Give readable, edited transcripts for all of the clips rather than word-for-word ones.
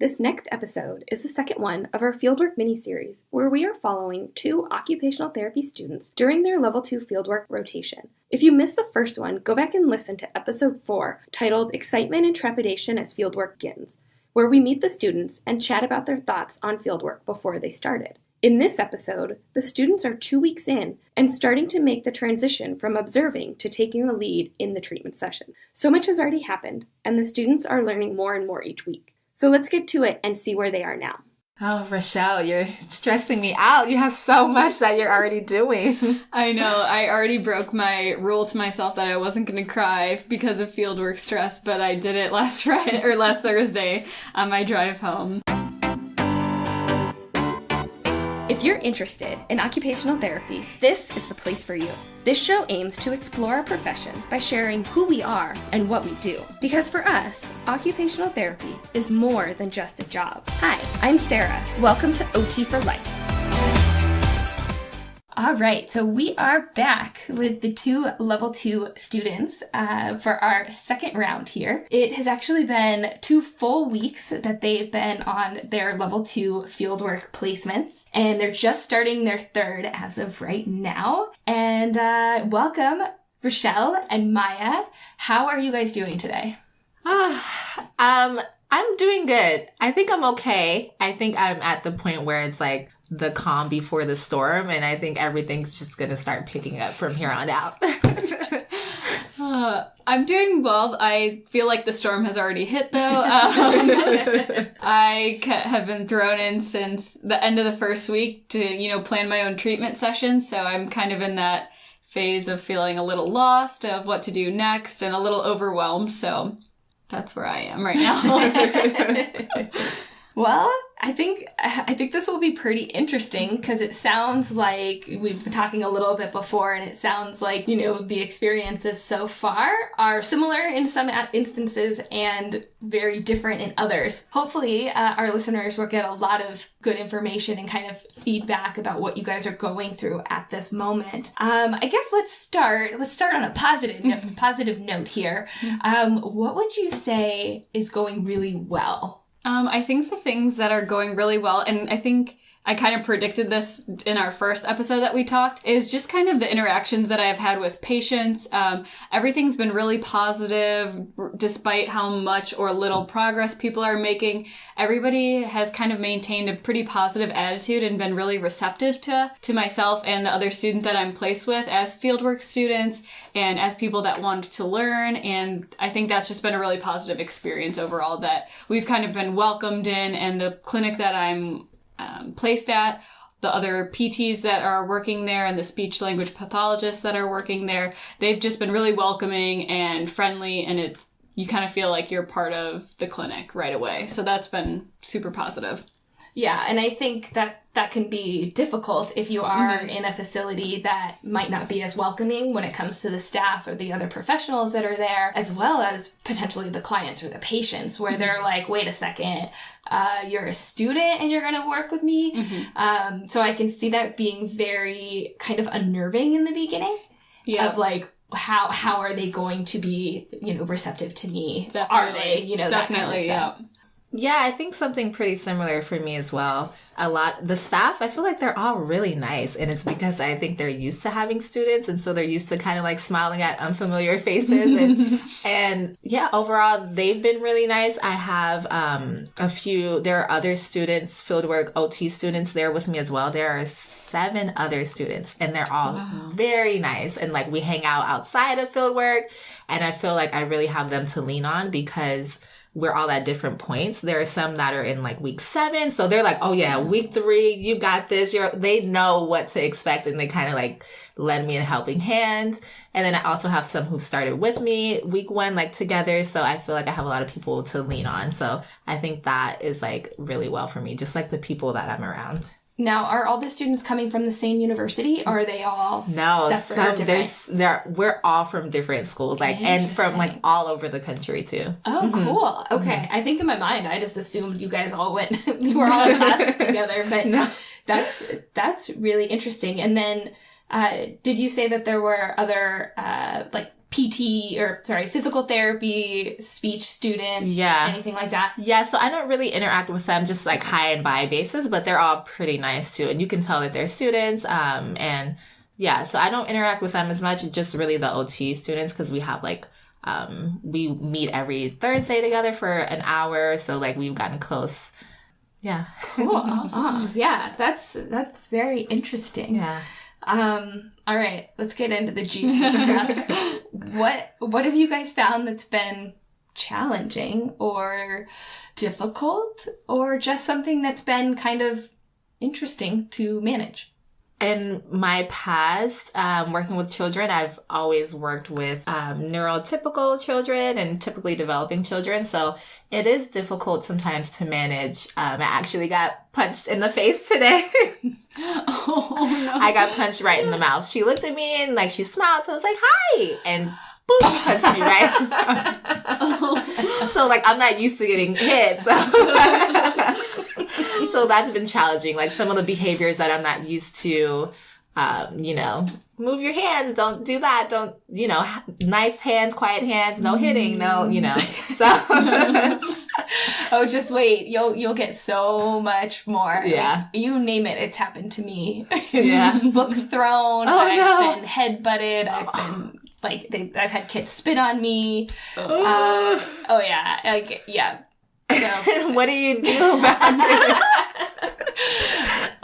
This next episode is the second one of our Fieldwork mini-series, where we are following 2 occupational therapy students during their Level 2 Fieldwork rotation. If you missed the first one, go back and listen to episode 4, titled Excitement and Trepidation as Fieldwork Begins, where we meet the students and chat about their thoughts on fieldwork before they started. In this episode, the students are 2 weeks in and starting to make the transition from observing to taking the lead in the treatment session. So much has already happened, and the students are learning more and more each week. So let's get to it and see where they are now. Oh, Rachelle, you're stressing me out. You have so much that you're already doing. I know. I already broke my rule to myself that I wasn't going to cry because of fieldwork stress, but I did it last Thursday on my drive home. If you're interested in occupational therapy, this is the place for you. This show aims to explore our profession by sharing who we are and what we do. Because for us, occupational therapy is more than just a job. Hi, I'm Sarah. Welcome to OT for Life. All right, so we are back with the 2 Level 2 students for our second round here. It has actually been 2 full weeks that they've been on their Level 2 fieldwork placements, and they're just starting their 3rd as of right now. And welcome, Rachelle and Maya. How are you guys doing today? I'm doing good. I think I'm okay. I think I'm at the point where it's like the calm before the storm, and I think everything's just going to start picking up from here on out. I'm doing well. I feel like the storm has already hit, though. I have been thrown in since the end of the first week to, plan my own treatment session, so I'm kind of in that phase of feeling a little lost of what to do next and a little overwhelmed, so that's where I am right now. Well, I think this will be pretty interesting because it sounds like we've been talking a little bit before, and it sounds like, the experiences so far are similar in some instances and very different in others. Hopefully, our listeners will get a lot of good information and kind of feedback about what you guys are going through at this moment. I guess let's start on a positive note here. What would you say is going really well? I think the things that are going really well, and I think I kind of predicted this in our first episode that we talked, is just kind of the interactions that I've had with patients. Everything's been really positive, despite how much or little progress people are making. Everybody has kind of maintained a pretty positive attitude and been really receptive to myself and the other student that I'm placed with as fieldwork students and as people that want to learn. And I think that's just been a really positive experience overall, that we've kind of been welcomed in, and the clinic that I'm placed at, the other PTs that are working there and the speech language pathologists that are working there, they've just been really welcoming and friendly, and you kind of feel like you're part of the clinic right away. So that's been super positive. Yeah, and I think that can be difficult if you are in a facility that might not be as welcoming when it comes to the staff or the other professionals that are there, as well as potentially the clients or the patients, where they're like, wait a second, you're a student and you're going to work with me? So I can see that being very kind of unnerving in the beginning of like, how are they going to be, receptive to me? Definitely. Are they, Definitely, that kind of stuff. Yeah, I think something pretty similar for me as well. The staff, I feel like they're all really nice, and it's because I think they're used to having students, and so they're used to kind of like smiling at unfamiliar faces, and yeah, overall they've been really nice. I have there are other students, fieldwork OT students there with me as well. There are 7 other students, and they're all very nice, and like we hang out outside of fieldwork, and I feel like I really have them to lean on because we're all at different points. There are some that are in like week 7. So they're like, oh yeah, week 3, you got this. They know what to expect, and they kind of like lend me a helping hand. And then I also have some who started with me week 1, like together. So I feel like I have a lot of people to lean on. So I think that is like really well for me, just like the people that I'm around. Now, are all the students coming from the same university, or are they all separate? We're all from different schools, like, and from like all over the country too. Oh, cool. Okay. I think in my mind, I just assumed you guys all went, you were all in classes together, but no. That's really interesting. And then, did you say that there were other, like physical therapy, speech students, Yeah. anything like that? Yeah, so I don't really interact with them just like high and by basis, but they're all pretty nice too. And you can tell that they're students. And yeah, so I don't interact with them as much, just really the OT students, because we have like, we meet every Thursday together for an hour. So like we've gotten close. Yeah. Cool. Awesome. Yeah, that's very interesting. Yeah. All right, let's get into the juicy stuff. What have you guys found that's been challenging or difficult, or just something that's been kind of interesting to manage? In my past, working with children, I've always worked with neurotypical children and typically developing children. So it is difficult sometimes to manage. I actually got punched in the face today. Oh, no. I got punched right in the mouth. She looked at me and like she smiled. So I was like, hi. And boom, punched me right. So like I'm not used to getting hit. So that's been challenging. Like some of the behaviors that I'm not used to, move your hands, don't do that, don't, nice hands, quiet hands, no hitting, no, so. Oh, just wait. You'll get so much more. Yeah. Like, you name it, it's happened to me. Yeah. Books thrown. Oh, I've been head-butted. I've been, I've had kids spit on me. Oh, yeah. Like, yeah. So. What do you do about it?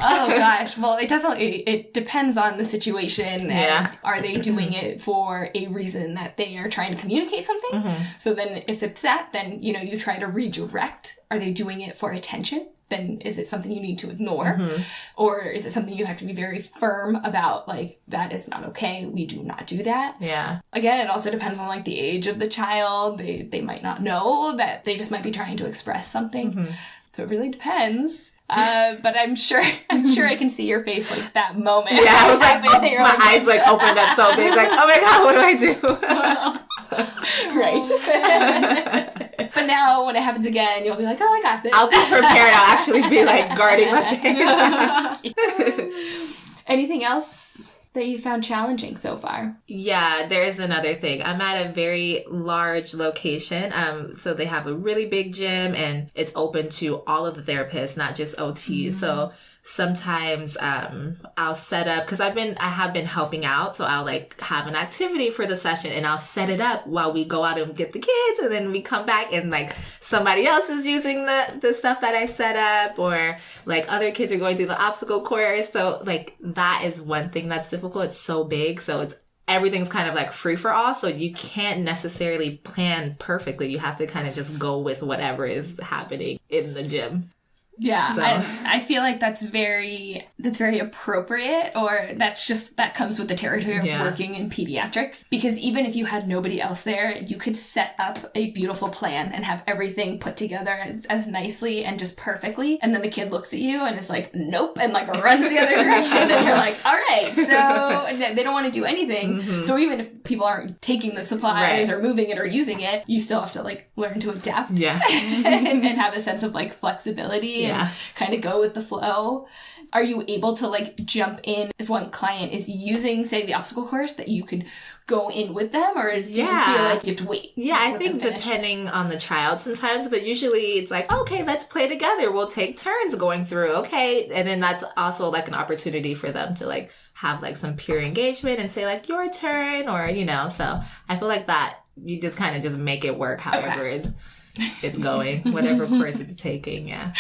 Oh gosh. Well, it depends on the situation. Yeah. And are they doing it for a reason that they are trying to communicate something? Mm-hmm. So then if it's that, then, you try to redirect. Are they doing it for attention? Then is it something you need to ignore? Mm-hmm. Or is it something you have to be very firm about, like, that is not okay, we do not do that? Yeah. Again, it also depends on, like, the age of the child. They might not know that they just might be trying to express something. Mm-hmm. So it really depends. But I'm sure I can see your face, like, that moment. Yeah, I was like, my eyes like opened up so big, like, oh my God, what do I do? Right. But now when it happens again, you'll be like, oh, I got this. I'll be prepared. I'll actually be like guarding my face. Anything else that you found challenging so far? Yeah, there is another thing. I'm at a very large location. So they have a really big gym and it's open to all of the therapists, not just OT. Mm-hmm. So sometimes I'll set up, because I have been helping out, so I'll like have an activity for the session and I'll set it up while we go out and get the kids, and then we come back and like somebody else is using the stuff that I set up, or like other kids are going through the obstacle course. So like that is one thing that's difficult. It's so big, so everything's kind of like free for all, so you can't necessarily plan perfectly. You have to kind of just go with whatever is happening in the gym. Yeah, so. I feel like that's very appropriate, or that comes with the territory of working in pediatrics. Because even if you had nobody else there, you could set up a beautiful plan and have everything put together as nicely and just perfectly. And then the kid looks at you and is like, nope, and like runs the other direction. And you're like, all right. So they don't want to do anything. Mm-hmm. So even if people aren't taking the supplies or moving it or using it, you still have to like learn to adapt and have a sense of like flexibility. And kind of go with the flow. Are you able to like jump in if one client is using, say, the obstacle course, that you could go in with them, or do you feel like you have to wait? Yeah, I think depending on the child sometimes, but usually it's like, okay, let's play together. We'll take turns going through. Okay. And then that's also like an opportunity for them to like have like some peer engagement and say like your turn, or, so I feel like that you just kind of just make it work however it's going, whatever course it's taking, I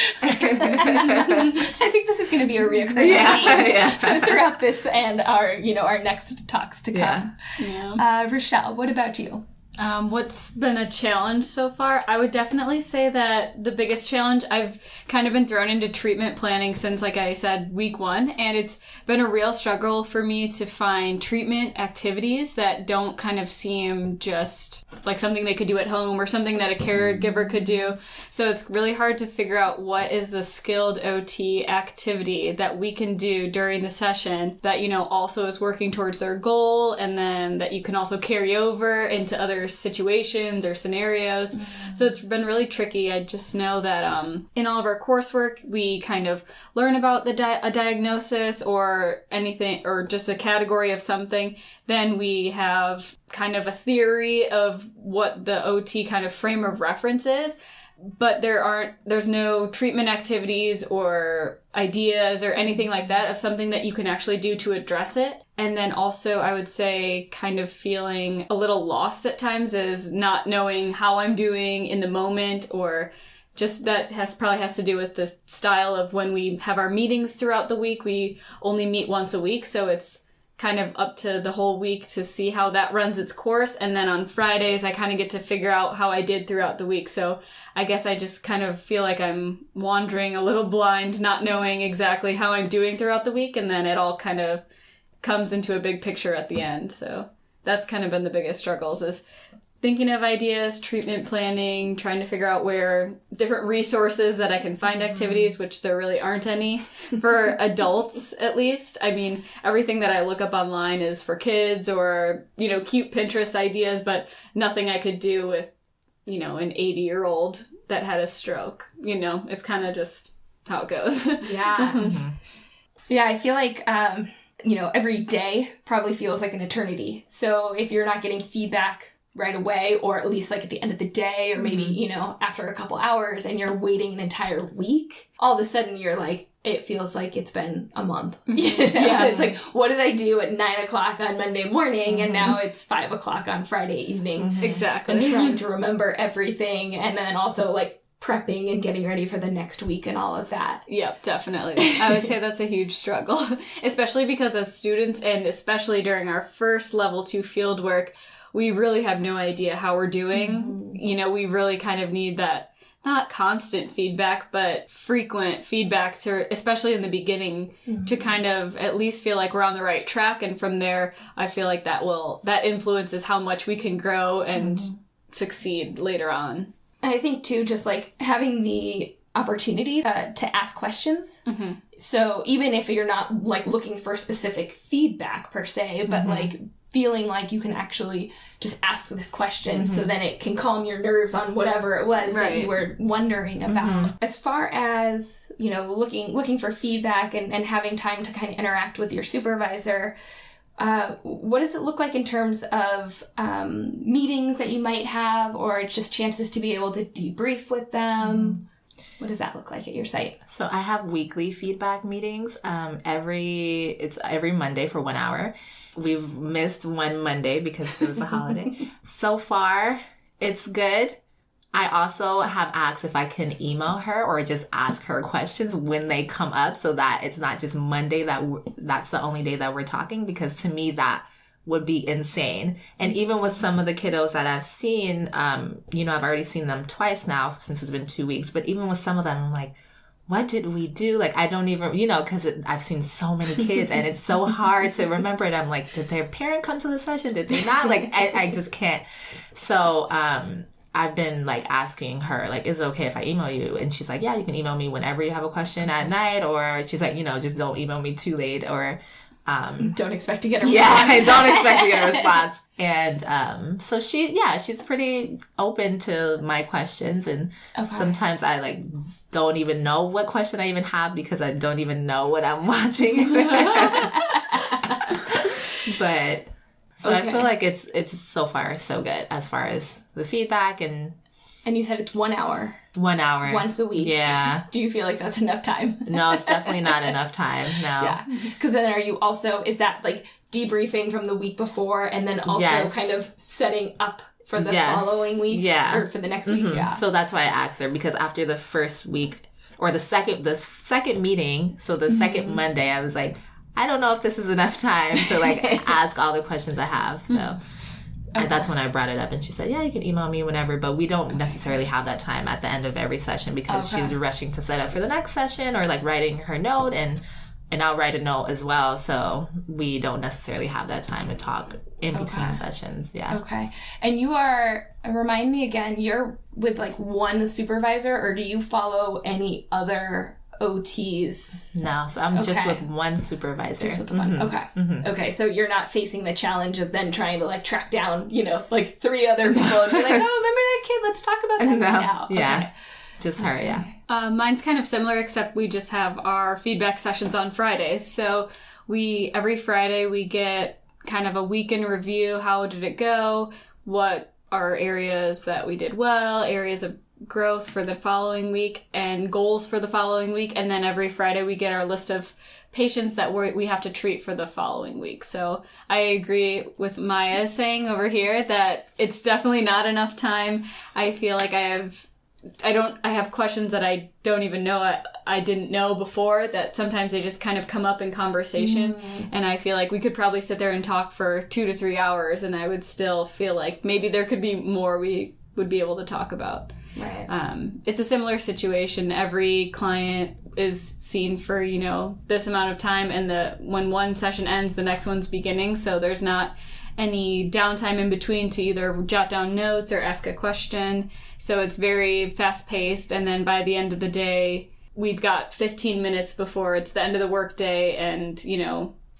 think this is going to be a reoccurring theme throughout this and our next talks to come. Yeah. Rachelle, what about you? What's been a challenge so far? I would definitely say that the biggest challenge, I've kind of been thrown into treatment planning since, like I said, week 1. And it's been a real struggle for me to find treatment activities that don't kind of seem just like something they could do at home or something that a caregiver could do. So it's really hard to figure out what is the skilled OT activity that we can do during the session that, also is working towards their goal, and then that you can also carry over into other there's situations or scenarios. So it's been really tricky. I just know that in all of our coursework, we kind of learn about a diagnosis or anything, or just a category of something. Then we have kind of a theory of what the OT kind of frame of reference is. But there's no treatment activities or ideas or anything like that of something that you can actually do to address it. And then also I would say kind of feeling a little lost at times is not knowing how I'm doing in the moment, or just that probably has to do with the style of when we have our meetings throughout the week. We only meet once a week, so it's kind of up to the whole week to see how that runs its course. And then on Fridays, I kind of get to figure out how I did throughout the week. So I guess I just kind of feel like I'm wandering a little blind, not knowing exactly how I'm doing throughout the week. And then it all kind of comes into a big picture at the end. So that's kind of been the biggest struggles, is thinking of ideas, treatment planning, trying to figure out where different resources that I can find activities, which there really aren't any for adults, at least. I mean, everything that I look up online is for kids or, cute Pinterest ideas, but nothing I could do with, an 80-year-old that had a stroke. It's kind of just how it goes. Yeah. Yeah, I feel like, every day probably feels like an eternity. So if you're not getting feedback right away, or at least like at the end of the day, or maybe, after a couple hours, and you're waiting an entire week, all of a sudden you're like, it feels like it's been a month. Yeah. It's like, what did I do at 9:00 on Monday morning? And now it's 5:00 on Friday evening. Exactly. And trying to remember everything. And then also like prepping and getting ready for the next week and all of that. Yep, definitely. I would say that's a huge struggle, especially because as students, and especially during our first level 2 field work, we really have no idea how we're doing. We really kind of need that, not constant feedback, but frequent feedback to, especially in the beginning, to kind of at least feel like we're on the right track. And from there, I feel like that influences how much we can grow and succeed later on. And I think too, just like having the opportunity to ask questions. So even if you're not like looking for specific feedback per se, but like feeling like you can actually just ask this question, so then it can calm your nerves on whatever it was that you were wondering about. As far as, looking for feedback and having time to kind of interact with your supervisor, what does it look like in terms of meetings that you might have, or just chances to be able to debrief with them? What does that look like at your site? So I have weekly feedback meetings. It's every Monday for 1 hour. We've missed one Monday because it was a holiday. So far, it's good. I also have asked if I can email her or just ask her questions when they come up, so that it's not just Monday that's the only day that we're talking, because to me that would be insane. And even with some of the kiddos that I've seen, I've already seen them twice now since it's been 2 weeks, but even with some of them, I'm like, what did we do? Like, I don't even, because I've seen so many kids and it's so hard to remember it. I'm like, did their parent come to the session? Did they not? Like, I just can't. So, I've been like asking her, like, is it okay if I email you? And she's like, yeah, you can email me whenever you have a question at night, or she's like, just don't email me too late, or, don't expect to get a response. Yeah, I don't expect to get a response. And so she's pretty open to my questions, and sometimes I like don't even know what question I even have because I don't even know what I'm watching. But so I feel like it's so far so good as far as the feedback. And you said it's 1 hour. 1 hour. Once a week. Yeah. Do you feel like that's enough time? No, it's definitely not enough time. No. Yeah. Because then is that like debriefing from the week before and then also kind of setting up for the following week? Yeah. Or for the next week? Yeah. So that's why I asked her, because after the first week, or the second meeting, so the second Monday, I was like, I don't know if this is enough time to like ask all the questions I have. So... And that's when I brought it up, and she said, yeah, you can email me whenever, but we don't necessarily have that time at the end of every session because she's rushing to set up for the next session, or like writing her note, and I'll write a note as well. So we don't necessarily have that time to talk in between sessions. Yeah. Okay. And remind me again, you're with like one supervisor, or do you follow any other OTs? No, so I'm just with one supervisor. Just with one. Okay. Okay, so you're not facing the challenge of then trying to like track down, like 3 other people and be like, oh, remember that kid? Let's talk about that now. Yeah. Okay. Just her, yeah. Mine's kind of similar, except we just have our feedback sessions on Fridays. So every Friday we get kind of a week in review. How did it go? What are areas that we did well, areas of growth for the following week, and goals for the following week. And then every Friday we get our list of patients that we have to treat for the following week. So I agree with Maya saying over here that it's definitely not enough time. I feel like I have questions that I don't even know I didn't know before, that sometimes they just kind of come up in conversation. And I feel like we could probably sit there and talk for 2 to 3 hours and I would still feel like maybe there could be more we would be able to talk about. Right. It's a similar situation. Every client is seen for, this amount of time, and when one session ends, the next one's beginning. So there's not any downtime in between to either jot down notes or ask a question. So it's very fast paced. And then by the end of the day, we've got 15 minutes before it's the end of the work day, and,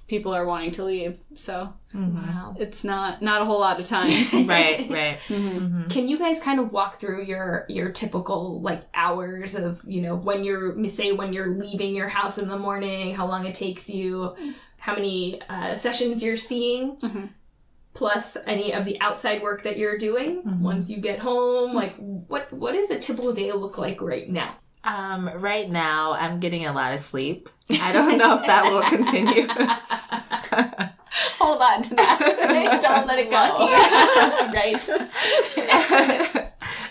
people are wanting to leave. So wow, it's not a whole lot of time. Right. Can you guys kind of walk through your typical like hours of, when you're leaving your house in the morning, how long it takes you, how many sessions you're seeing, plus any of the outside work that you're doing once you get home? Like what does a typical day look like right now? Right now, I'm getting a lot of sleep. I don't know if that will continue. Hold on to that. Don't let it go. Right.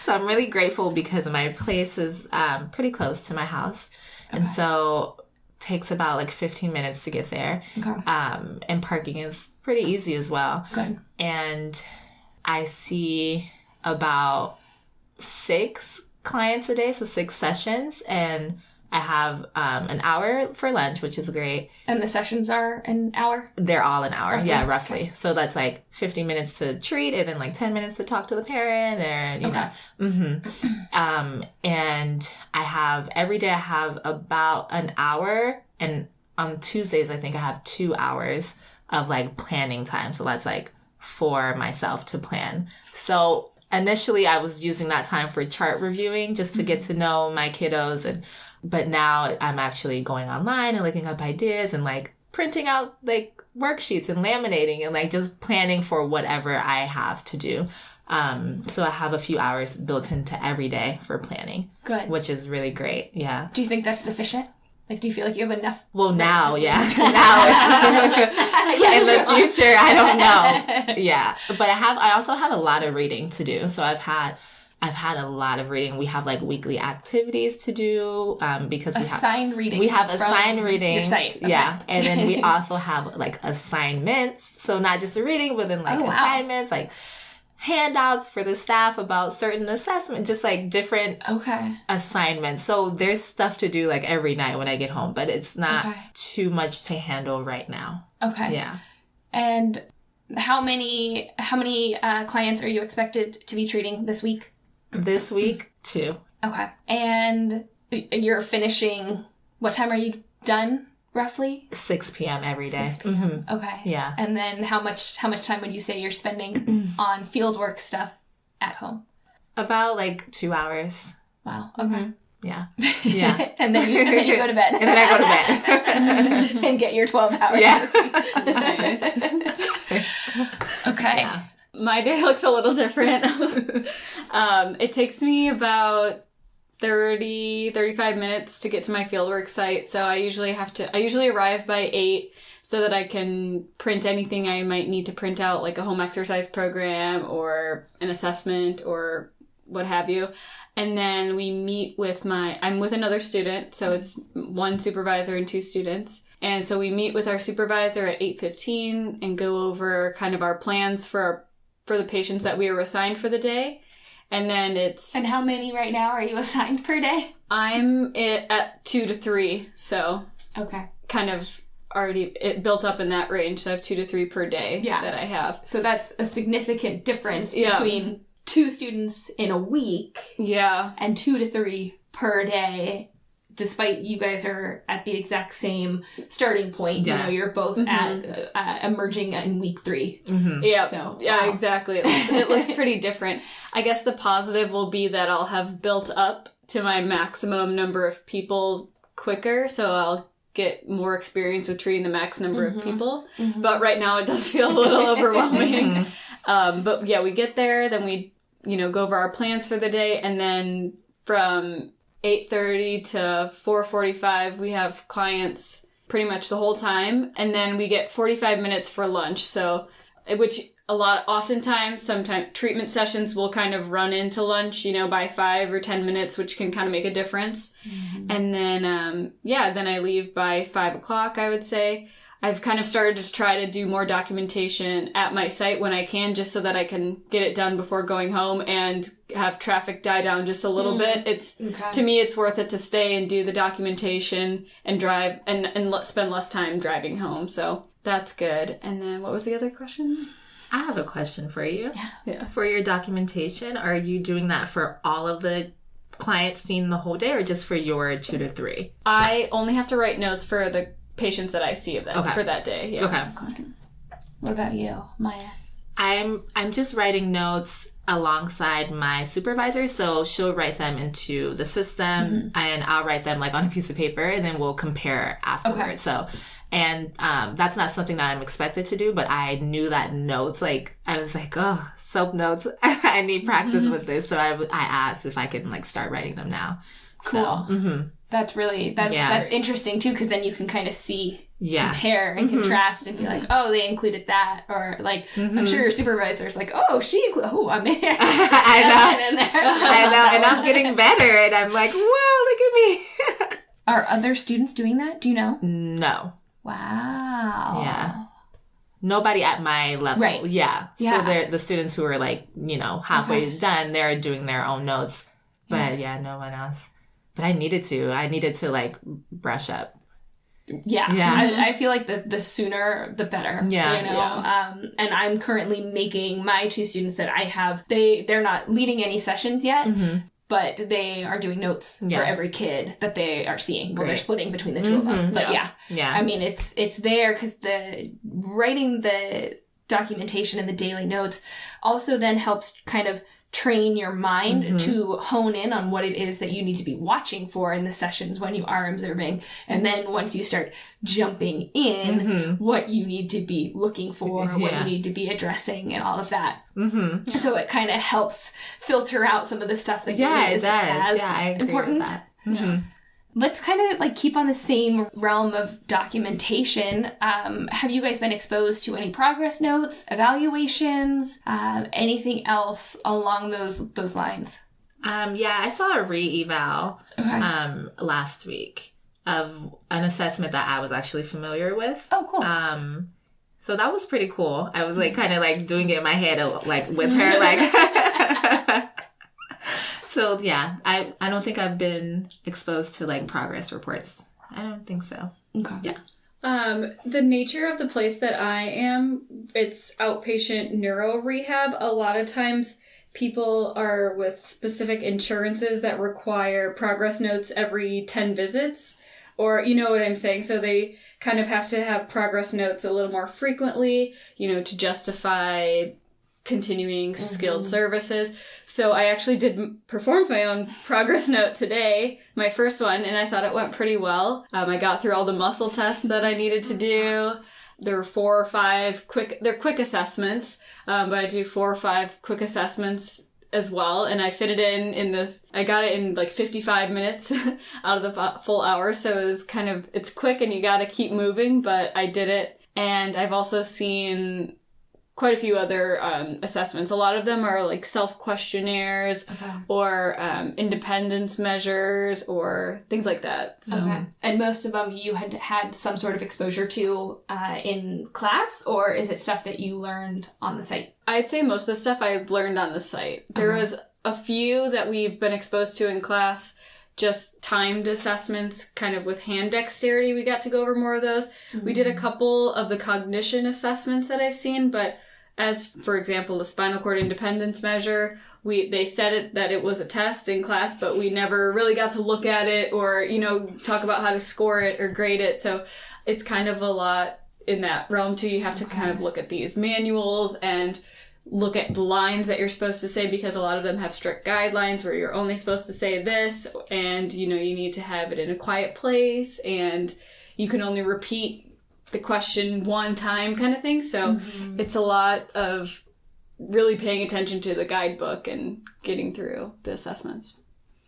So I'm really grateful because my place is pretty close to my house. Okay. And so it takes about like 15 minutes to get there. Okay. And parking is pretty easy as well. Good. And I see about 6 clients a day, so 6 sessions, and I have an hour for lunch, which is great. And the sessions are an hour? They're all an hour, roughly? Roughly. Okay. So that's like 50 minutes to treat, and then like 10 minutes to talk to the parent, or you know. And every day I have about an hour, and on Tuesdays I think I have 2 hours of like planning time. So that's like for myself to plan. So initially, I was using that time for chart reviewing just to get to know my kiddos. But now I'm actually going online and looking up ideas and like printing out like worksheets and laminating and like just planning for whatever I have to do. So I have a few hours built into every day for planning. Good. Which is really great. Yeah. Do you think that's sufficient? Like, do you feel like you have enough? Well, now, yeah. Now, in the future, I don't know. Yeah. But I also have a lot of reading to do. So I've had a lot of reading. We have like weekly activities to do, because assigned readings. We have assigned readings. Your site. Okay. Yeah. And then we also have like assignments. So not just a reading, but then like assignments, like handouts for the staff about certain assessment, just like different assignments. So there's stuff to do like every night when I get home, but it's not too much to handle right now. Okay. Yeah. And how many clients are you expected to be treating this week? This week, 2. Okay. And you're finishing, what time are you done? Roughly 6 p.m. every day. 6 p.m. Okay. Yeah. And then how much time would you say you're spending on fieldwork stuff at home? About like 2 hours. Wow. Okay. Yeah. Yeah. And then you go to bed. And then I go to bed. And get your 12 hours. Yes. Nice. Okay. Yeah. My day looks a little different. It takes me about 35 minutes to get to my fieldwork site. So I usually arrive by 8 so that I can print anything I might need to print out, like a home exercise program or an assessment or what have you. And then we meet I'm with another student. So it's 1 supervisor and 2 students. And so we meet with our supervisor at 8:15 and go over kind of our plans for the patients that we were assigned for the day. And then And how many right now are you assigned per day? I'm at 2 to 3, so kind of already it built up in that range. So I have 2 to 3 per day that I have. So that's a significant difference between 2 students in a week, and 2 to 3 per day despite you guys are at the exact same starting point, you know, you're both at emerging in week 3. Yeah. So, yeah, exactly. It looks pretty different. I guess the positive will be that I'll have built up to my maximum number of people quicker. So I'll get more experience with treating the max number of people. But right now it does feel a little overwhelming. But yeah, we get there, then we, you know, go over our plans for the day. And then from 8:30 to 4:45, we have clients pretty much the whole time. And then we get 45 minutes for lunch. So, which oftentimes, sometimes treatment sessions will kind of run into lunch, you know, by 5 or 10 minutes, which can kind of make a difference. And then, then I leave by 5 o'clock, I would say. I've kind of started to try to do more documentation at my site when I can, just so that I can get it done before going home and have traffic die down just a little bit. To me, it's worth it to stay and do the documentation and drive and spend less time driving home. So that's good. And then what was the other question? I have a question for you. Yeah. For your documentation, are you doing that for all of the clients seen the whole day or just for your 2 to 3? I only have to write notes for the patients that I see of them for that day. Yeah. Okay. What about you, Maya? I'm just writing notes alongside my supervisor, so she'll write them into the system and I'll write them like on a piece of paper and then we'll compare afterwards. So that's not something that I'm expected to do, but I knew that notes, like I was like, oh, self notes, I need practice with this. So I asked if I could like start writing them now. Cool. So, that's interesting too, because then you can kind of see, compare and contrast and be like, oh, they included that, or like I'm sure your supervisor's like, oh, she included. Oh, I'm there. I know, and I'm getting better, and I'm like, whoa, look at me. Are other students doing that? Do you know? No. Wow. Yeah. Nobody at my level. Right. Yeah. So they're the students who are like, you know, halfway done, they're doing their own notes. But no one else. But I needed to like brush up. Yeah. I feel like the sooner the better. Yeah. You know? And I'm currently making my 2 students that I have, they're not leading any sessions yet. But they are doing notes for every kid that they are seeing. Well, they're splitting between the 2 of them. But I mean, it's there because writing the documentation and the daily notes also then helps kind of train your mind to hone in on what it is that you need to be watching for in the sessions when you are observing. And then once you start jumping in, what you need to be looking for, what you need to be addressing and all of that. So it kind of helps filter out some of the stuff that is as important. Let's kind of like keep on the same realm of documentation. Have you guys been exposed to any progress notes, evaluations, anything else along those lines? I saw a re-eval last week of an assessment that I was actually familiar with. Oh, cool. So that was pretty cool. I was like kind of like doing it in my head like with her like So yeah, I don't think I've been exposed to like progress reports. I don't think so. Okay. Yeah. The nature of the place that I am, it's outpatient neuro rehab. A lot of times people are with specific insurances that require progress notes every 10 visits, or you know what I'm saying. So they kind of have to have progress notes a little more frequently, you know, to justify continuing skilled services. So I actually performed my own progress note today, my first one, and I thought it went pretty well. I got through all the muscle tests that I needed to do. There were 4 or 5 quick assessments, but I do 4 or 5 quick assessments as well, and I fit it I got it in like 55 minutes out of the full hour, so it's quick and you gotta keep moving, but I did it. And I've also seen quite a few other assessments. A lot of them are like self-questionnaires or independence measures or things like that. So. Okay. And most of them you had some sort of exposure to in class, or is it stuff that you learned on the site? I'd say most of the stuff I learned on the site. There was a few that we've been exposed to in class, just timed assessments, kind of with hand dexterity. We got to go over more of those. We did a couple of the cognition assessments that I've seen, but as, for example, the spinal cord independence measure, they said that it was a test in class, but we never really got to look at it or, talk about how to score it or grade it. So it's kind of a lot in that realm too. You have to kind of look at these manuals and look at the lines that you're supposed to say, because a lot of them have strict guidelines where you're only supposed to say this, and, you need to have it in a quiet place, and you can only repeat the question one time kind of thing. So it's a lot of really paying attention to the guidebook and getting through the assessments.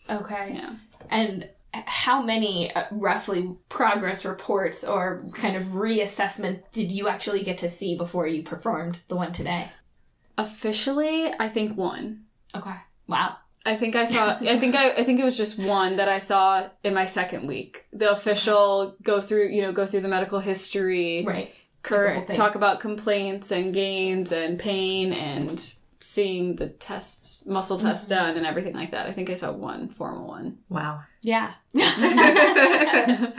Okay. Yeah. And how many roughly progress reports or kind of reassessment did you actually get to see before you performed the one today? Officially, I think one. Okay. Wow. I think I think it was just one that I saw in my second week. The official go through the medical history. Right. Talk about complaints and gains and pain and seeing the tests, muscle tests done and everything like that. I think I saw one formal one. Wow. Yeah. Yeah.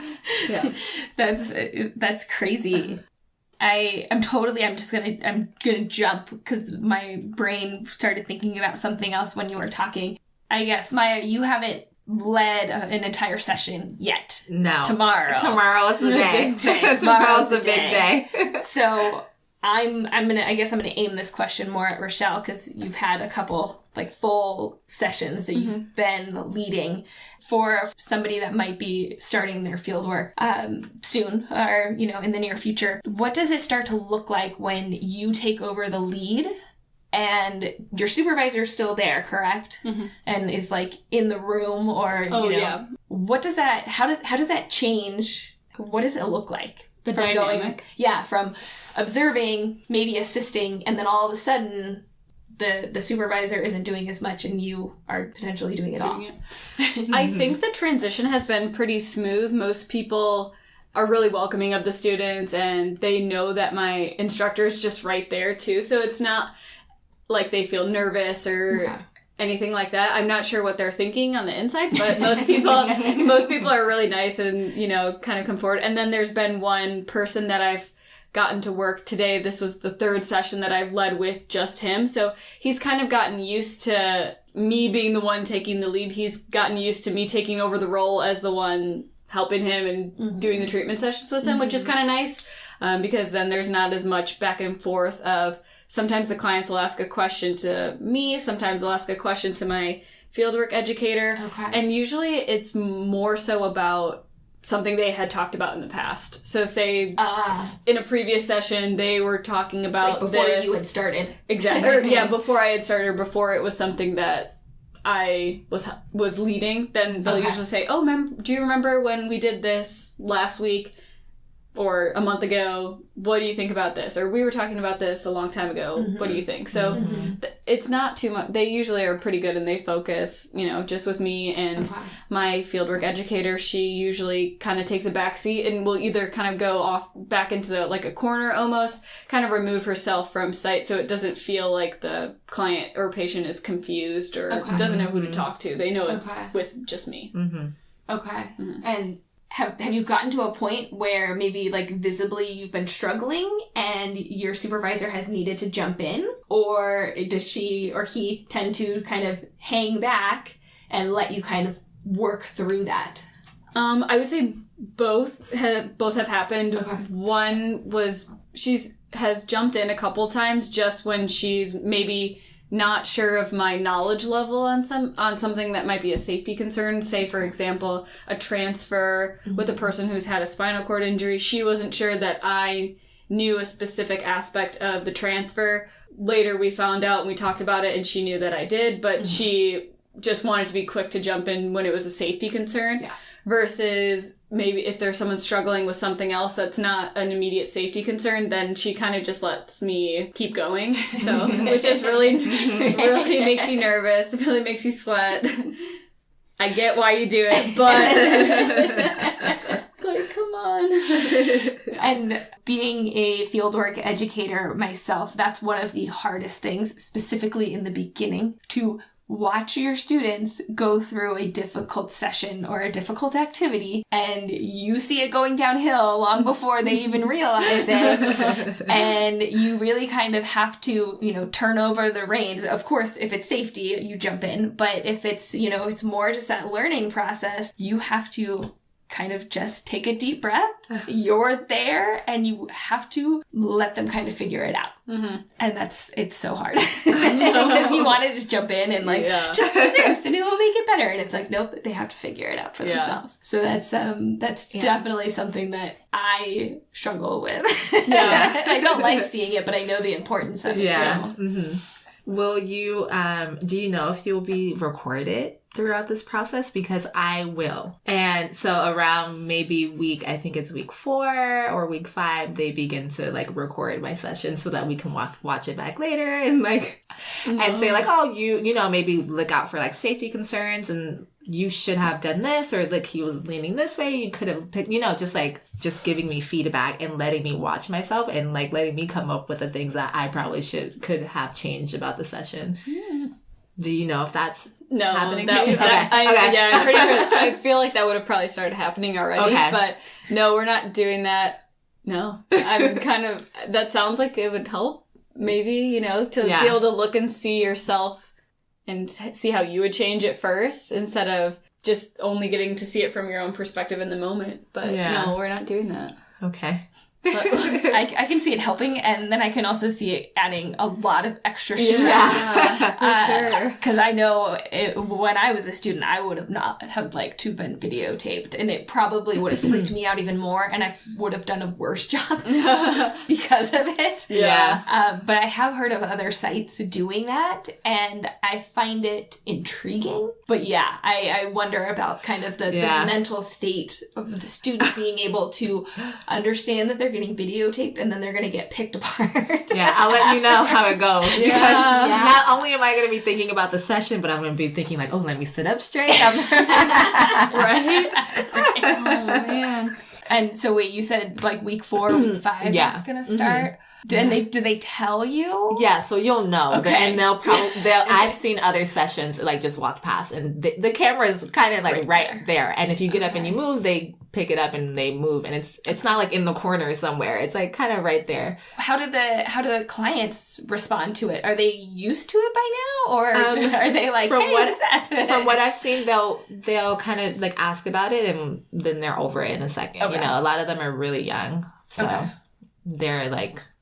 That's crazy. I'm gonna jump because my brain started thinking about something else when you were talking. I guess, Maya, you haven't led an entire session yet. No. Tomorrow's the day. Tomorrow's the big day. So I'm gonna aim this question more at Rachelle, because you've had a couple full sessions that you've been leading. For somebody that might be starting their fieldwork soon or in the near future, what does it start to look like when you take over the lead and your supervisor is still there, correct? And is in the room, or what does that, how does that change? What does it look like? The dynamic? From observing, maybe assisting, and then all of a sudden the supervisor isn't doing as much and you are potentially doing it all. I think the transition has been pretty smooth. Most people are really welcoming of the students, and they know that my instructor is just right there too. So it's not like they feel nervous or anything like that. I'm not sure what they're thinking on the inside, but most people are really nice and, kind of come forward. And then there's been one person that I've gotten to work today. This was the third session that I've led with just him. So he's kind of gotten used to me being the one taking the lead. He's gotten used to me taking over the role as the one helping him and doing the treatment sessions with him, which is kind of nice, because then there's not as much back and forth of sometimes the clients will ask a question to me, sometimes they'll ask a question to my fieldwork educator, and usually it's more so about something they had talked about in the past. So say in a previous session, they were talking about before this. You had started. Exactly. Or, before I had started, or before it was something that I was leading, then they'll usually say, do you remember when we did this last week or a month ago? What do you think about this? Or we were talking about this a long time ago. What do you think? So it's not too much. They usually are pretty good and they focus, just with me and my fieldwork educator. She usually kind of takes a back seat and will either kind of go off back into a corner almost, kind of remove herself from sight so it doesn't feel like the client or patient is confused or doesn't know who to talk to. They know it's with just me. And have you gotten to a point where maybe visibly you've been struggling and your supervisor has needed to jump in, or does she or he tend to kind of hang back and let you kind of work through that? I would say both have happened. One was has jumped in a couple times just when she's maybe not sure of my knowledge level on something that might be a safety concern. Say, for example, a transfer with a person who's had a spinal cord injury. She wasn't sure that I knew a specific aspect of the transfer. Later we found out and we talked about it and she knew that I did, but she just wanted to be quick to jump in when it was a safety concern. Versus maybe if there's someone struggling with something else that's not an immediate safety concern, then she kind of just lets me keep going. So, which is really makes you nervous, really makes you sweat. I get why you do it, but it's come on. And being a fieldwork educator myself, that's one of the hardest things, specifically in the beginning, to watch your students go through a difficult session or a difficult activity, and you see it going downhill long before they even realize it. And you really kind of have to, turn over the reins. Of course, if it's safety, you jump in. But if it's, it's more just that learning process, you have to kind of just take a deep breath. You're there, and you have to let them kind of figure it out. Mm-hmm. And it's so hard because you want to just jump in and just do this and it will make it better. And it's like, nope, they have to figure it out for themselves. So that's definitely something that I struggle with. Yeah. I don't like seeing it, but I know the importance of it too. Mm-hmm. Will you, do you know if you'll be recorded throughout this process? Because I will. And so around maybe I think it's week 4 or week 5, they begin to record my session so that we can watch it back later and and say oh, you maybe look out for safety concerns and you should have done this, or he was leaning this way, you could have picked, just giving me feedback and letting me watch myself and letting me come up with the things that I probably could have changed about the session. Do you know if that's happening? I'm pretty sure. I feel like that would have probably started happening already. Okay. But no, we're not doing that. No. I'm that sounds like it would help, maybe, to be able to look and see yourself and see how you would change it first instead of just only getting to see it from your own perspective in the moment. But no, we're not doing that. Okay. I can see it helping, and then I can also see it adding a lot of extra stress. Yeah, because I know when I was a student, I would have not have to been videotaped, and it probably would have freaked me out even more, and I would have done a worse job because of it. Yeah. But I have heard of other sites doing that, and I find it intriguing. But yeah, I wonder about kind of the mental state of the student being able to understand that they're getting videotaped and then they're going to get picked apart. I'll let you know how it goes. Because not only am I going to be thinking about the session, but I'm going to be thinking oh, let me sit up straight. Right? Oh, man. And so wait, you said week 4, week 5 it's going to start? Mm-hmm. And do they tell you? Yeah, so you'll know. Okay. And they'll I've seen other sessions just walk past and the camera is kind of right there. And if you get up and you move, they pick it up and they move, and it's not in the corner somewhere. It's kind of right there. How do the clients respond to it? Are they used to it by now, or are they hey, what's that? From what I've seen, they'll kind of ask about it, and then they're over it in a second. Okay. A lot of them are really young, so they're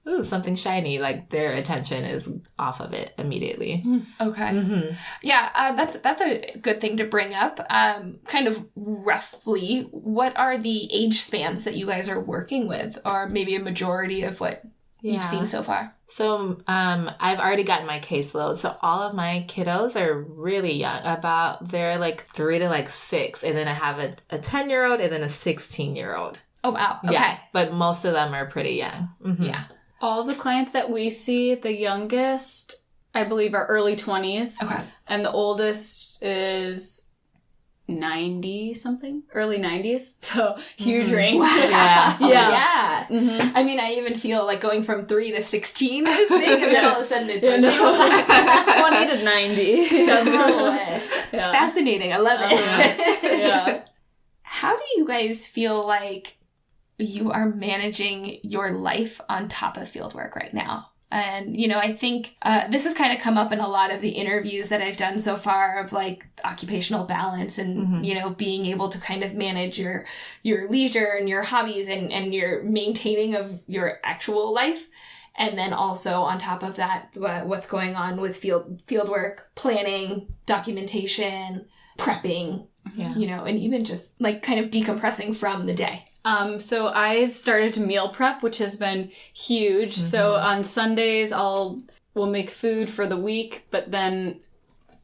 ooh, something shiny, their attention is off of it immediately. Okay. Mm-hmm. Yeah, that's a good thing to bring up. Kind of roughly, what are the age spans that you guys are working with, or maybe a majority of what you've seen so far? So I've already gotten my caseload. So all of my kiddos are really young. They're 3 to 6. And then I have a 10-year-old and then a 16-year-old. Oh, wow. Okay. Yeah, but most of them are pretty young. Mm-hmm. Yeah. All the clients that we see, the youngest, I believe, are early 20s. Okay. And the oldest is 90-something, early 90s. So, huge range. Wow. Yeah. Mm-hmm. I mean, I even feel going from 3 to 16 is big, and then all of a sudden it's 20 to 90. Yeah. Fascinating. I love it. Yeah. How do you guys feel you are managing your life on top of fieldwork right now? And, I think this has kind of come up in a lot of the interviews that I've done so far of occupational balance and, being able to kind of manage your leisure and your hobbies and your maintaining of your actual life. And then also on top of that, what's going on with fieldwork, planning, documentation, prepping, and even just kind of decompressing from the day. So I've started to meal prep, which has been huge. Mm-hmm. So on Sundays, we'll make food for the week, but then,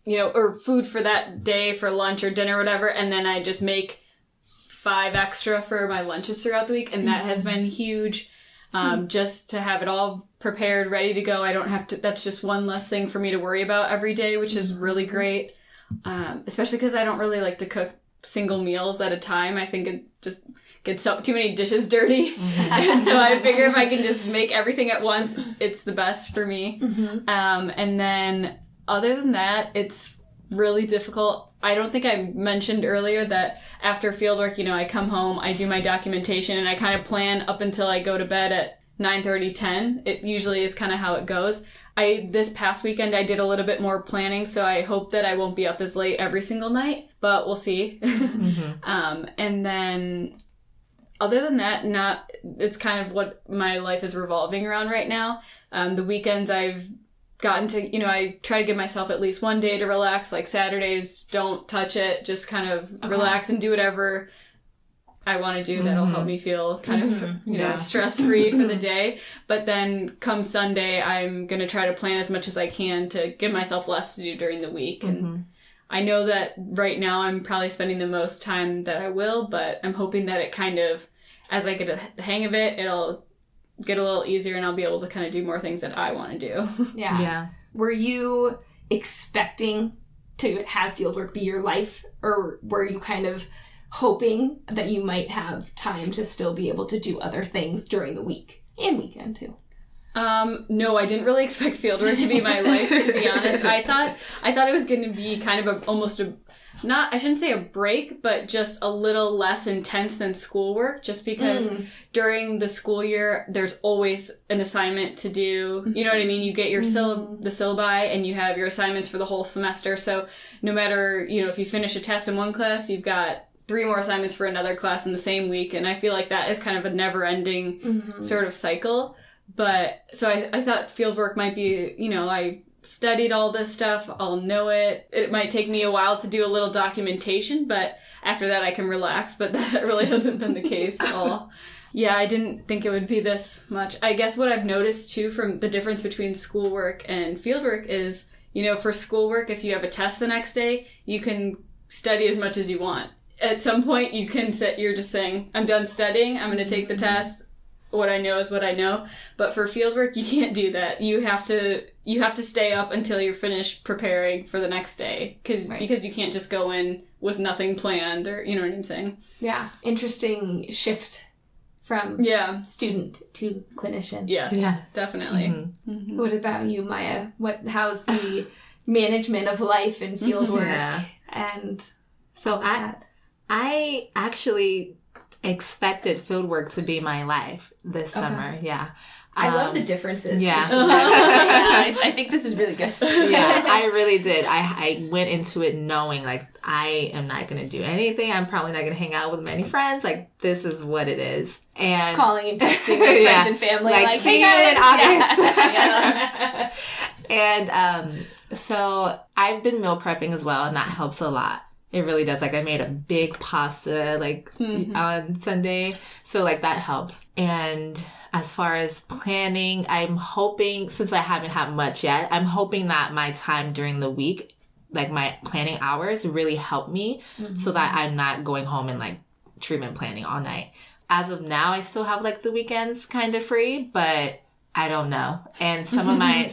or food for that day for lunch or dinner or whatever. And then I just make 5 extra for my lunches throughout the week. And that has been huge. Just to have it all prepared, ready to go. I don't have to, that's just one less thing for me to worry about every day, which is really great. Especially because I don't really like to cook single meals at a time. I think it just gets too many dishes dirty. Mm-hmm. And so I figure if I can just make everything at once, it's the best for me. Mm-hmm. And then other than that, it's really difficult. I don't think I mentioned earlier that after fieldwork, I come home, I do my documentation, and I kind of plan up until I go to bed at 9:30, 10. It usually is kind of how it goes. This past weekend, I did a little bit more planning, so I hope that I won't be up as late every single night, but we'll see. And then other than that, it's kind of what my life is revolving around right now. The weekends I've gotten to, I try to give myself at least one day to relax. Like Saturdays, don't touch it, just kind of relax and do whatever I want to do that'll help me feel kind of stress-free for the day. But then come Sunday, I'm going to try to plan as much as I can to give myself less to do during the week. And I know that right now I'm probably spending the most time that I will, but I'm hoping that it kind of, as I get the hang of it, it'll get a little easier and I'll be able to kind of do more things that I want to do. Yeah. Were you expecting to have fieldwork be your life, or were you kind of hoping that you might have time to still be able to do other things during the week and weekend too? No, I didn't really expect fieldwork to be my life, to be honest. I thought it was going to be kind of I shouldn't say a break, but just a little less intense than schoolwork, just because during the school year, there's always an assignment to do. You know what I mean? You get your the syllabi and you have your assignments for the whole semester. So no matter, if you finish a test in one class, you've got 3 more assignments for another class in the same week. And I feel like that is kind of a never-ending sort of cycle. But so I thought fieldwork might be, I studied all this stuff, I'll know it. It might take me a while to do a little documentation, but after that I can relax. But that really hasn't been the case at all. Yeah, I didn't think it would be this much. I guess what I've noticed too from the difference between schoolwork and fieldwork is, for schoolwork, if you have a test the next day, you can study as much as you want. At some point you're just saying, I'm done studying, I'm going to take the test. What I know is what I know. But for fieldwork, you can't do that. You have to stay up until you're finished preparing for the next day, because you can't just go in with nothing planned, or you know what I'm saying. Yeah. Interesting shift from student to clinician. Yes. Yeah. Definitely. What about you, Maya? How's the management of life and fieldwork and so I actually expected fieldwork to be my life this summer. Yeah. I love the differences. Yeah. I think this is really good. Yeah, I really did. I went into it knowing, like, I am not going to do anything. I'm probably not going to hang out with many friends. Like, this is what it is. And calling and texting with friends and family. Like see you in August. And so I've been meal prepping as well, and that helps a lot. It really does. Like, I made a big pasta, on Sunday. So, that helps. And as far as planning, I'm hoping, since I haven't had much yet, I'm hoping that my time during the week, my planning hours, really help me so that I'm not going home and, treatment planning all night. As of now, I still have, the weekends kind of free, but I don't know. And some of my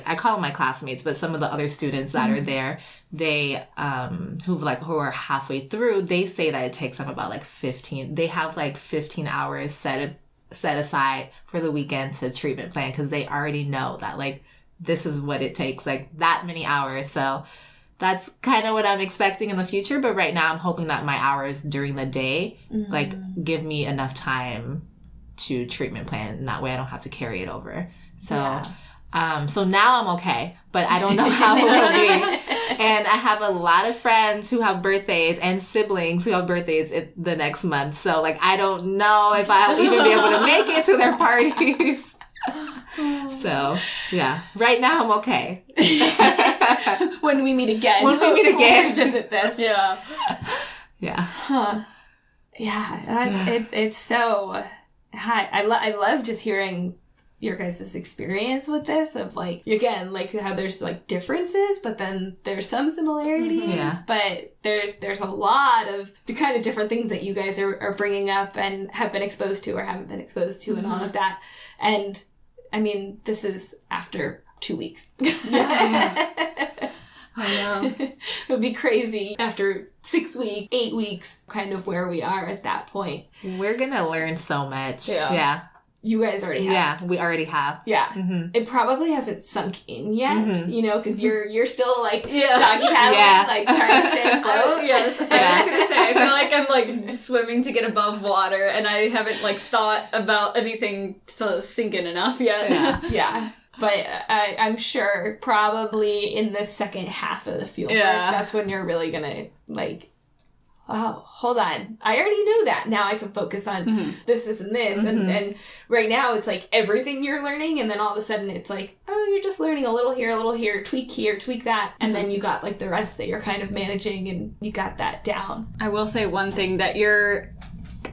I call them my classmates, but some of the other students that are there, they, who are halfway through, they say that it takes them about 15, they have 15 hours set aside for the weekend to treatment plan, because they already know that this is what it takes, that many hours. So that's kind of what I'm expecting in the future. But right now I'm hoping that my hours during the day, give me enough time to treatment plan, and that way I don't have to carry it over. So, so now I'm okay, but I don't know how it will be. And I have a lot of friends who have birthdays and siblings who have birthdays the next month. So, I don't know if I'll even be able to make it to their parties. So, yeah. Right now, I'm okay. When we meet again. We'll visit this. Yeah. Yeah. Huh. Yeah. It's so... Hi, I love just hearing your guys' experience with this of again, how there's differences, but then there's some similarities, but there's a lot of the kind of different things that you guys are bringing up and have been exposed to or haven't been exposed to and all of that. And I mean, this is after 2 weeks. Yeah. I know. It would be crazy after 6 weeks, 8 weeks, kind of where we are at that point. We're going to learn so much. Yeah. you guys already have. Yeah, we already have. Yeah. Mm-hmm. It probably hasn't sunk in yet, Mm-hmm. you know, because you're still like Yeah. doggy paddling, like trying to stay afloat. Yes, I was gonna say, I feel like I'm like swimming to get above water, and I haven't like thought about anything to sink in enough yet. Yeah. Yeah. But I'm sure probably in the second half of the field work, that's when you're really gonna like, oh, hold on. I already know that. Now I can focus on this, and this. Mm-hmm. And right now it's like everything you're learning. And then all of a sudden it's like, oh, you're just learning a little here, tweak here, tweak that. And then you got like the rest that you're kind of managing and you got that down. I will say one thing, that your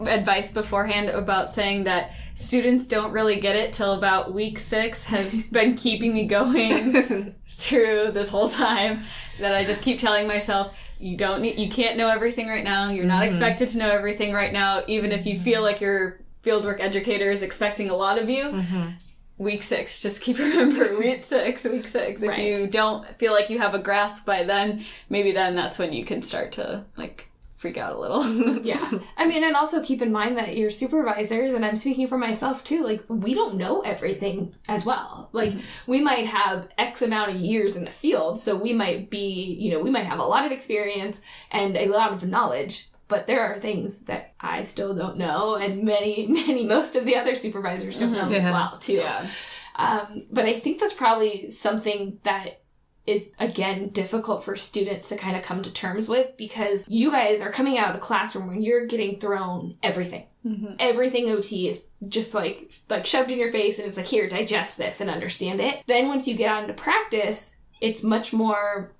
advice beforehand about saying that students don't really get it till about week 6 has been keeping me going through this whole time, that I just keep telling myself, you can't know everything right now. You're not expected to know everything right now, even if you feel like your fieldwork educator is expecting a lot of you. Week 6, just keep remember, week 6. If Right. you don't feel like you have a grasp by then, maybe then that's when you can start to like freak out a little. Yeah. I mean, and also keep in mind that your supervisors, and I'm speaking for myself too, like, we don't know everything as well. Like, we might have X amount of years in the field, so we might be, you know, we might have a lot of experience and a lot of knowledge, but there are things that I still don't know, and most of the other supervisors don't know as well, too. Yeah. But I think that's probably something that is, again, difficult for students to kind of come to terms with, because you guys are coming out of the classroom when you're getting thrown everything. Everything OT is just like shoved in your face, and it's like, here, digest this and understand it. Then once you get out into practice, it's much more,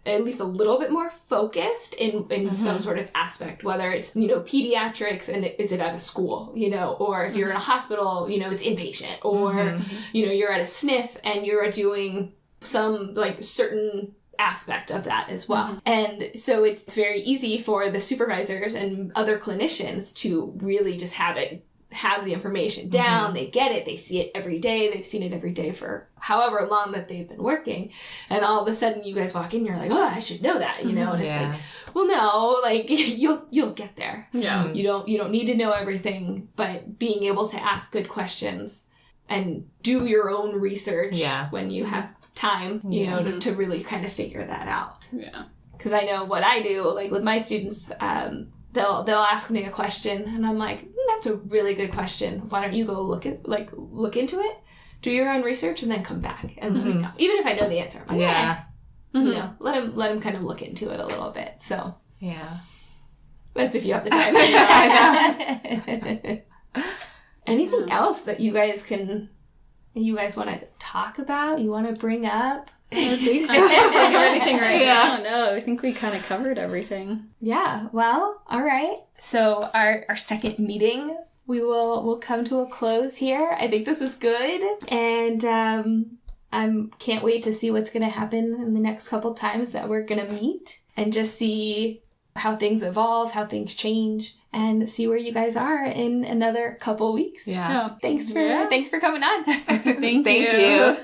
at least a little bit more focused in some sort of aspect, whether it's, you know, pediatrics and is it at a school, you know, or if you're in a hospital, you know, it's inpatient, or, you know, you're at a SNF and you're doing some like certain aspect of that as well. And so it's very easy for the supervisors and other clinicians to really just have the information down. They get it. They see it every day. They've seen it every day for however long that they've been working. And all of a sudden you guys walk in, you're like, oh, I should know that, you know? And it's like, well, no, like you'll get there. Yeah. You don't need to know everything, but being able to ask good questions and do your own research when you have time, you know, to really kind of figure that out. Yeah. Because I know what I do, like with my students, they'll ask me a question and I'm like, that's a really good question. Why don't you go look into it, do your own research, and then come back and let me know. Even if I know the answer, I'm like, you know, let him kind of look into it a little bit. So that's if you have the time. Anything else that you guys want to talk about? You want to bring up? I can't think of anything right now. No, I think we kind of covered everything. Yeah. Well, all right. So our second meeting, we'll come to a close here. I think this was good, and I can't wait to see what's going to happen in the next couple times that we're going to meet, and just see how things evolve, how things change, and see where you guys are in another couple weeks. Yeah. Thanks for coming on. Thank you.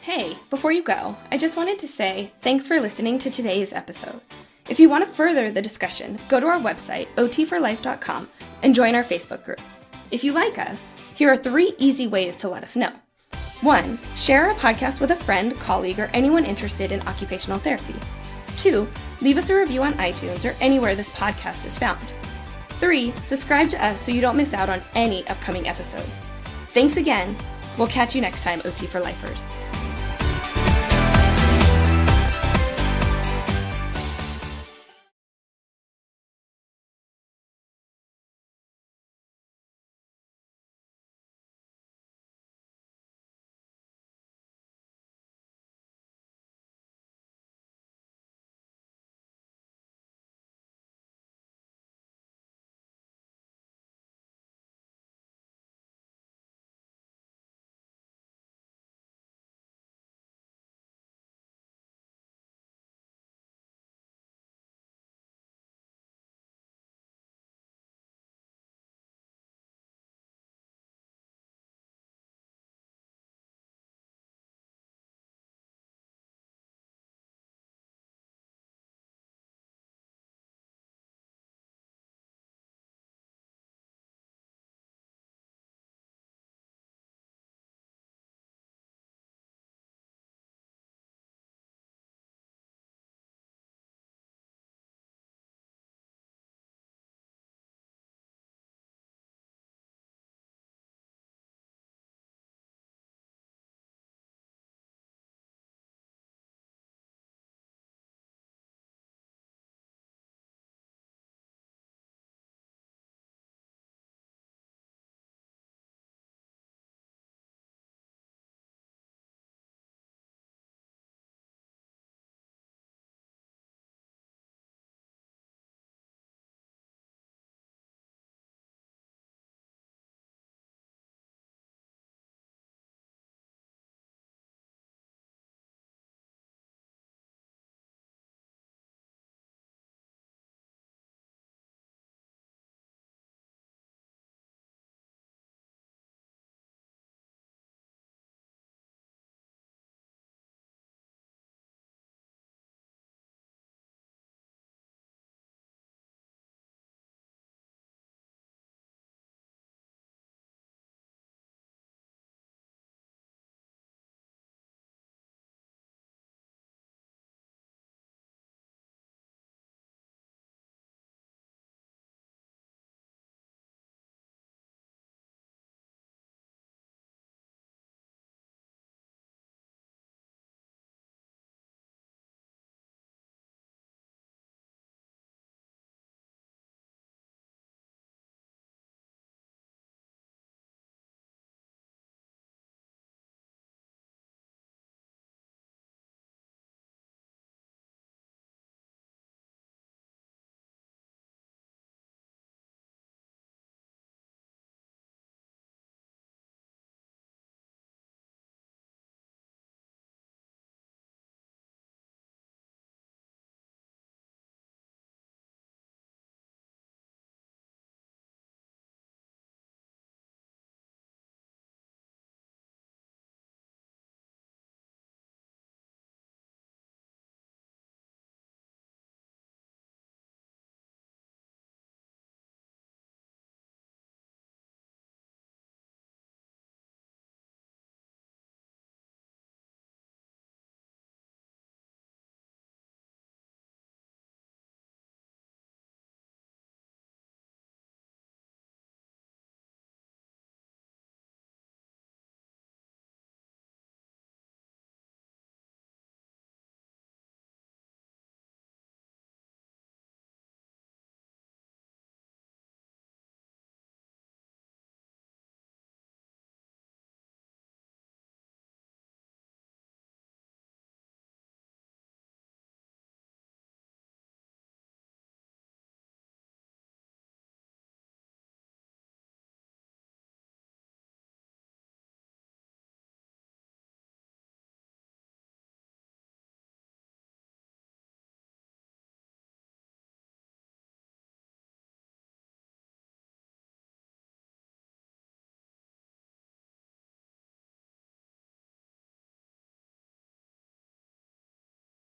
Hey, before you go, I just wanted to say thanks for listening to today's episode. If you want to further the discussion, go to our website, otforlife.com, and join our Facebook group. If you like us, here are 3 easy ways to let us know. 1, share our podcast with a friend, colleague, or anyone interested in occupational therapy. 2, leave us a review on iTunes or anywhere this podcast is found. 3, subscribe to us so you don't miss out on any upcoming episodes. Thanks again. We'll catch you next time, OT for Lifers.